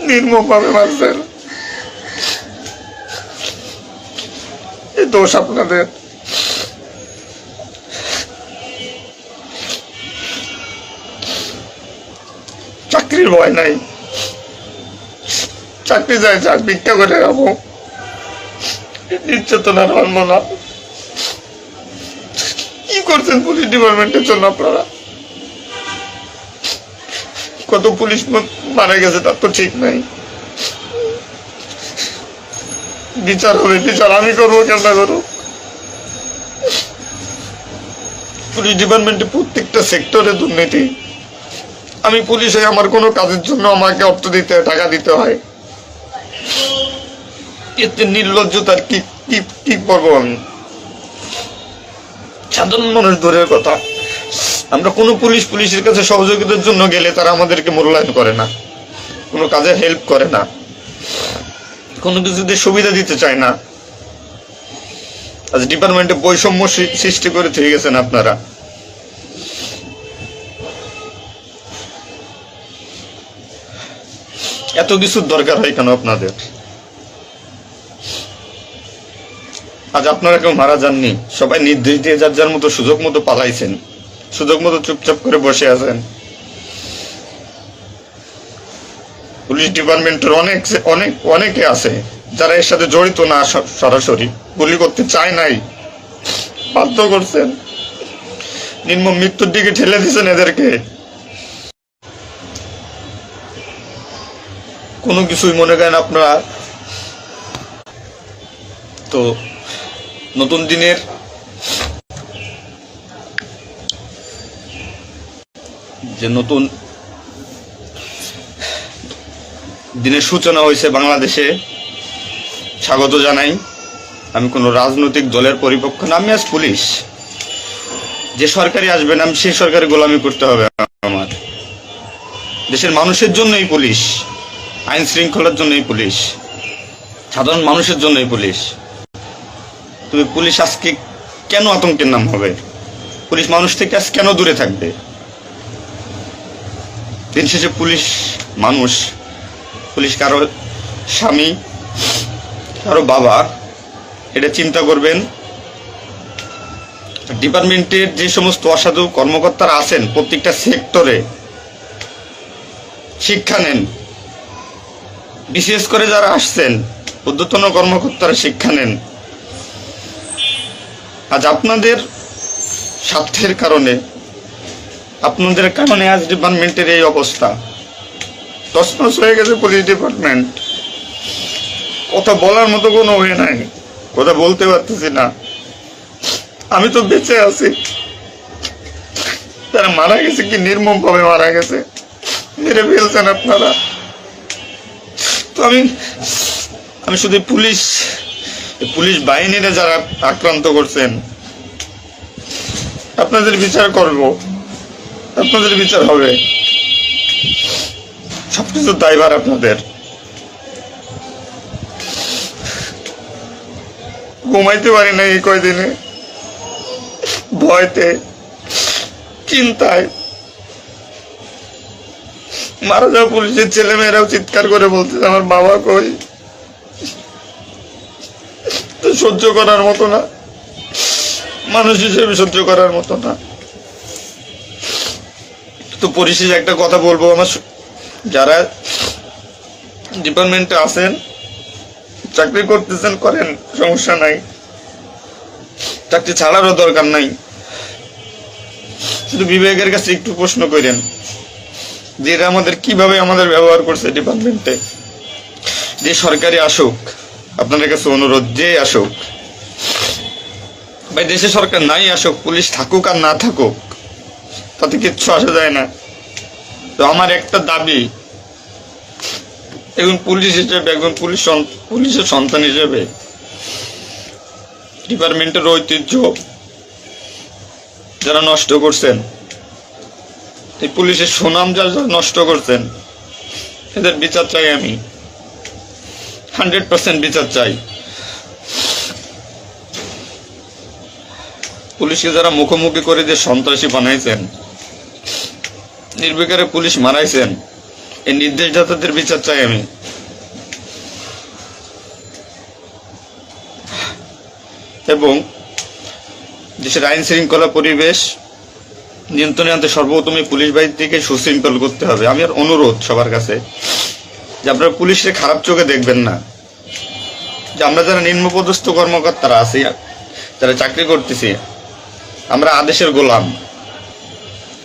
নির্মমভাবে মারছেন। এই দোষ আপনাদের। চাকরির ভয় নাই, চাকরি যায় যাক ভিক্ষা করে খাবো, নির্যাতনার মানব না। কি করছেন পুলিশ ডিপার্টমেন্টের জন্য আপনারা? কত পুলিশ মারা গেছে তার তো ঠিক নাই। বিচার হবে, বিচার আমি করবো, কেন না করবো? পুলিশ ডিপার্টমেন্টে প্রত্যেকটা সেক্টরে দুর্নীতি। আমি পুলিশ হয়ে আমার কোনো কাজের জন্য আমাকে অর্থ দিতে হয়, টাকা দিতে হয়। এতে নির্লজ্জতার কি কি কি করবো আমি? সাধারণ মানুষ দূরের কথা, আমরা কোনো পুলিশের কাছে সহযোগিতার জন্য গেলে তারা আমাদেরকে মূল্যায়ন করে না, কোনো কাজে হেল্প করে না, কোনো কিছুতে সুবিধা দিতে চায় না। আজ ডিপার্টমেন্টে বৈষম্য সৃষ্টি করে থেকে গেছেন আপনারা। এত কিছুর দরকার হয় কেন আপনাদের? আজ আপনারা কেউ মারা যাননি, সবাই নির্দেশ দিয়ে যার যার মতো সুযোগ মতো পালাইছেন, সুযোগ মতো চুপচাপ করে বসে আছেন। পুলিশ ডিপার্টমেন্টের অনেকে আছে যারা এর সাথে জড়িত না, সরাসরি গুলি করতে চায় নাই, বাধ্য করছেন, নির্মম মৃত্যুর দিকে ঠেলে দিয়েছেন এদেরকে। কোনো কিছুই মনে করেন আপনারা। তো নতুন দিনের যে নতুন দিনের সূচনা হয়েছে বাংলাদেশে, স্বাগত জানাই। আমি কোনো রাজনৈতিক দলের পরিপক্ষ না, আমি আজ পুলিশ। যে সরকারি আসবেন আমি সেই সরকারি গোলামি করতে হবে আমার। দেশের মানুষের জন্যই পুলিশ, আইন শৃঙ্খলার জন্যই পুলিশ, সাধারণ মানুষের জন্যই পুলিশ। তবে পুলিশ আজকে কেন আতঙ্কের নাম হবে? পুলিশ মানুষ থেকে আজ কেন দূরে থাকবে? দিন শেষে পুলিশ মানুষ, পুলিশ কারো স্বামী, কারো বাবা, এটা চিন্তা করবেন। ডিপার্টমেন্টের যে সমস্ত অসাধু কর্মকর্তারা আছেন প্রত্যেকটা সেক্টরে শিক্ষা নেন। বিশেষ করে যারা আসছেন ঊর্ধ্বতন কর্মকর্তারা শিক্ষা নেন। আজ আপনাদের স্বার্থের কারণে, আপনাদের কারণে আজ ডিপার্টমেন্টের এই অবস্থা। তছনছ হয়ে গেছে পুলিশ ডিপার্টমেন্ট। কথা বলার মতো কোনো ওয়ে নাই, কথা বলতে পারতেছি না। আমি তো বেঁচে আছি, তারা মারা গেছে কি নির্মম ভাবে মারা গেছে, মেরে ফেলছেন আপনারা। তো আমি শুধু পুলিশ বাহিনীরা যারা আক্রান্ত করছেন আপনাদের বিচার করব, আপনাদের বিচার হবে। সবকিছু দায়ভার আপনাদের। ঘুমাইতে পারি না এই কয়দিনে, ভয়তে, চিন্তায়। মারা যাওয়া পুলিশের ছেলেমেয়েরাও চিৎকার করে বলতেছে আমার বাবা কই। সহ্য করার মতো না, মানুষ হিসেবে সহ্য করার মতো না। তো পরিশেষে একটা কথা বলবো, আমার যারা ডিপার্টমেন্টে আছেন, চাকরি করতেছেন করেন, সমস্যা নাই, চাকরি ছাড়ারও দরকার নাই। শুধু বিবেকের কাছে একটু প্রশ্ন করেন যে এরা আমাদের কিভাবে আমাদের ব্যবহার করছে ডিপার্টমেন্টে। যে সরকারি আসুক, আপনাদের কাছে অনুরোধ, যে আসুক ভাই, দেশে সরকার নাই আসুক, পুলিশ থাকুক আর না থাকুক, তাতে কিচ্ছু আসা যায় না। তো আমার একটা দাবি, একজন পুলিশ হিসেবে, একজন পুলিশের সন্তান হিসেবে, ডিপার্টমেন্টের ঐতিহ্য যারা নষ্ট করছেন, এই পুলিশের সুনাম যারা নষ্ট করছেন, এদের বিচার চাই আমি, 100% বিচার চাই। পুলিশকে যারা মুখোমুখি করে যে সন্ত্রাসী বানাইছেন, নির্বিকারে পুলিশ মারাইছেন, এই নির্দেশদাতাদের বিচার চাই আমি। এবং দেশের আইন শৃঙ্খলা পরিবেশ নিয়ন্ত্রণে আনতে সর্বপ্রথম পুলিশ বাহিনীকে সুশৃঙ্খল করতে হবে। আমি আর অনুরোধ সবার কাছে যে আপনারা পুলিশকে খারাপ চোখে দেখবেন না। যে আমরা যারা নিম্নপদস্থ কর্মকর্তারা আছি, যারা চাকরি করতেছি, আমরা আদেশের গোলাম।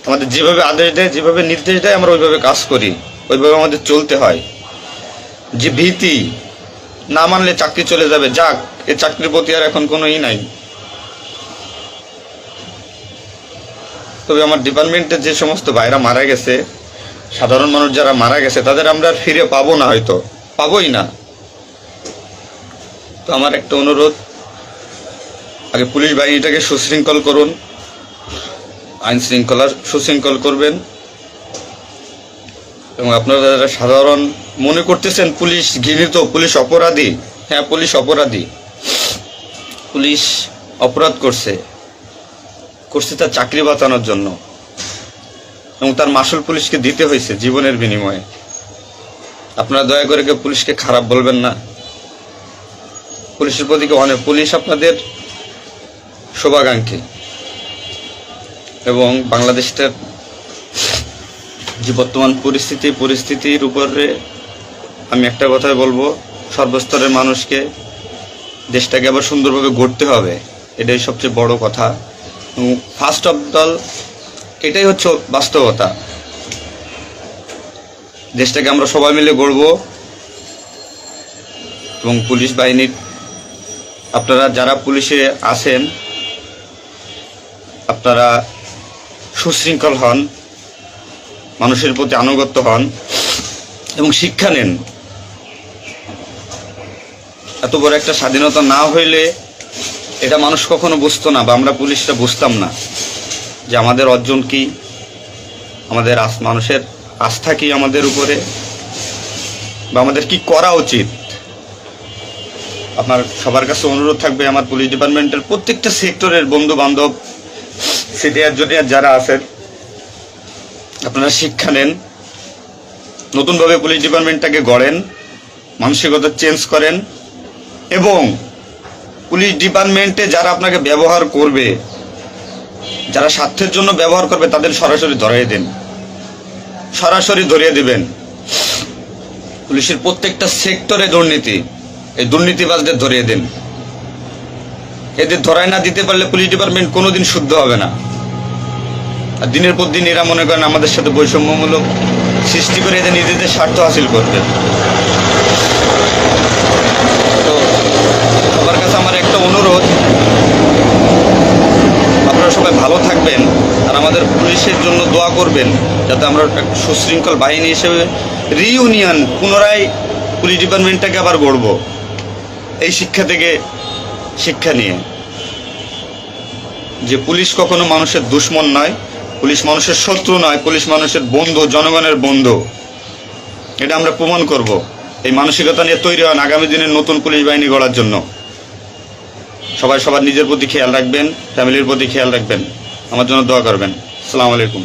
আমাদের যেভাবে আদেশ দেয়, যেভাবে নির্দেশ দেয়, আমরা ওইভাবে কাজ করি, ওইভাবে আমাদের চলতে হয়। যে ভীতি, না মানলে চাকরি চলে যাবে, যাক, এই চাকরির প্রতি আর এখন কোনো নাই। তবে আমার ডিপার্টমেন্টের যে সমস্ত ভাইরা মারা গেছে, সাধারণ মানুষ যারা মারা গেছে, তাদের আমরা আর ফিরে পাবো না, হয়তো পাবোই না। তো আমার একটা অনুরোধ, আগে পুলিশ বাহিনীটাকে সুশৃঙ্খল করুন, আইন শৃঙ্খলা সুশৃঙ্খল করবেন। এবং আপনারা যারা সাধারণ মনে করতেছেন পুলিশ ঘৃণিত, পুলিশ অপরাধী, হ্যাঁ পুলিশ অপরাধী, পুলিশ অপরাধ করছে তার চাকরি বাঁচানোর জন্য, এবং তার মাসুল পুলিশকে দিতে হয়েছে জীবনের বিনিময়ে। আপনারা দয়া করে কেউ পুলিশকে খারাপ বলবেন না। পুলিশের প্রতি অনেক, পুলিশ আপনাদের শুভাকাঙ্ক্ষী। এবং বাংলাদেশটার যে বর্তমান পরিস্থিতির উপরে আমি একটা কথাই বলবো, সর্বস্তরের মানুষকে, দেশটাকে আবার সুন্দরভাবে গড়তে হবে, এটাই সবচেয়ে বড় কথা। ফার্স্ট অফ অল এটাই হচ্ছে বাস্তবতা। দেশটাকে আমরা সবাই মিলে গড়ব। এবং পুলিশ বাহিনীর আপনারা যারা পুলিশে আছেন, আপনারা সুশৃঙ্খল হন, মানুষের প্রতি আনুগত্য হন এবং শিক্ষা নেন। এত বড় একটা স্বাধীনতা না হইলে এটা মানুষ কখনো বুঝতো না, বা আমরা পুলিশরা বুঝতাম না যে আমাদের অর্জন কি, আমাদের মানুষের আস্থা কি আমাদের উপরে, বা আমাদের কি করা উচিত। আপনার সবার কাছে অনুরোধ থাকবে, আমার পুলিশ ডিপার্টমেন্টের প্রত্যেকটা সেক্টরের বন্ধু বান্ধব, সিনিয়র জুনিয়র যারা আছেন, আপনারা শিক্ষা নেন, নতুনভাবে পুলিশ ডিপার্টমেন্টটাকে গড়েন, মানসিকতা চেঞ্জ করেন। এবং পুলিশ ডিপার্টমেন্টে যারা আপনাকে ব্যবহার করবে, যারা স্বার্থের জন্য ব্যবহার করবে, তাদের সরাসরি ধরিয়ে দেন, সরাসরি ধরিয়ে দেবেন। পুলিশের প্রত্যেকটা সেক্টরে দুর্নীতি, এই দুর্নীতিবাজদের ধরিয়ে দেন। এদের ধরায় না দিতে পারলে পুলিশ ডিপার্টমেন্ট কোনোদিন শুদ্ধ হবে না। আর দিনের পর দিন এরা মনে করেন আমাদের সাথে বৈষম্যমূলক সৃষ্টি করে এদের নিজেদের স্বার্থ হাসিল করবে। তো সবার কাছে আমার একটা অনুরোধ, আপনারা সবাই ভালো থাকবেন আর আমাদের পুলিশের জন্য দোয়া করবেন, যাতে আমরা একটা সুশৃঙ্খল বাহিনী হিসেবে রিইউনিয়ন, পুনরায় পুলিশ ডিপার্টমেন্টটাকে আবার গড়ব, এই শিক্ষা থেকে শিক্ষা নিয়ে যে পুলিশ কখনো মানুষের দুশ্মন নয়, পুলিশ মানুষের শত্রু নয়, পুলিশ মানুষের বন্ধু, জনগণের বন্ধু। এটা আমরা প্রমাণ করব। এই মানসিকতা নিয়ে তৈরি হন আগামী দিনের নতুন পুলিশ বাহিনী গড়ার জন্য। সবাই সবার নিজের প্রতি খেয়াল রাখবেন, ফ্যামিলির প্রতি খেয়াল রাখবেন, আমার জন্য দোয়া করবেন। আসসালামু আলাইকুম।